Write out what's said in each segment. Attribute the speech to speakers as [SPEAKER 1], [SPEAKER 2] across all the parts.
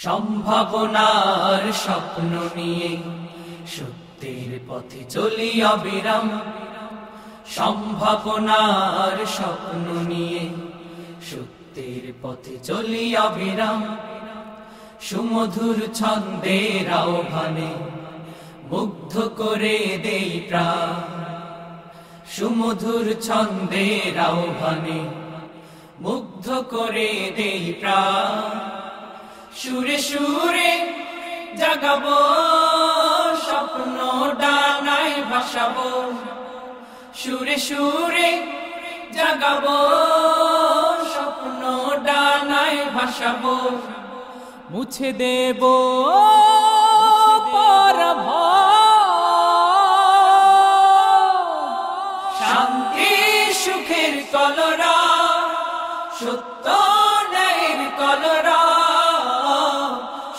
[SPEAKER 1] সম্ভাবনার স্বপ্ন নিয়ে সত্যের পথে চলি অবিরাম। সম্ভাবনার স্বপ্ন নিয়ে সত্যের পথে চলি অবিরাম। সুমধুর ছন্দের আহ্বানে মুগ্ধ করে দেই প্রাণ। সুমধুর ছন্দের আহ্বানে মুগ্ধ করে দেই প্রাণ। সুরে সুরে জাগাবো স্বপ্ন ডানায় ভাসাবো। সুরে সুরে জাগাবো স্বপ্ন ডানায় ভাসাবো। মুছে দেব শান্তি সুখের কলরা, সত্য ন্যায়ের কলরা,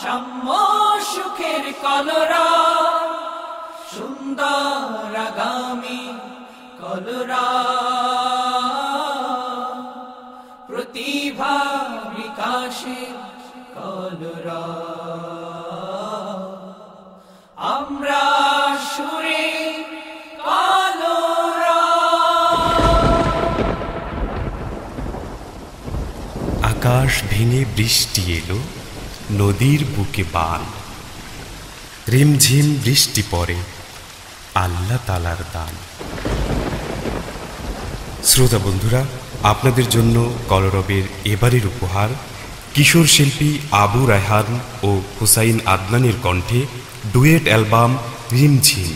[SPEAKER 1] সাম্য সুখের কলরা, সুন্দর আগামী কলরা, প্রতিভা বিকাশের কলরা। আমরা সুরে কলরা।
[SPEAKER 2] আকাশ ভেঙে বৃষ্টি এলো, নদীর বুকে বান। রিমঝিম বৃষ্টি পড়ে, আল্লাহ তাআলার দান। শ্রোতা বন্ধুরা, আপনাদের জন্য কলরবের এবারের উপহার কিশোর শিল্পী আবু রায়হান ও হুসাইন আদনানের কণ্ঠে ডুয়েট অ্যালবাম রিমঝিম।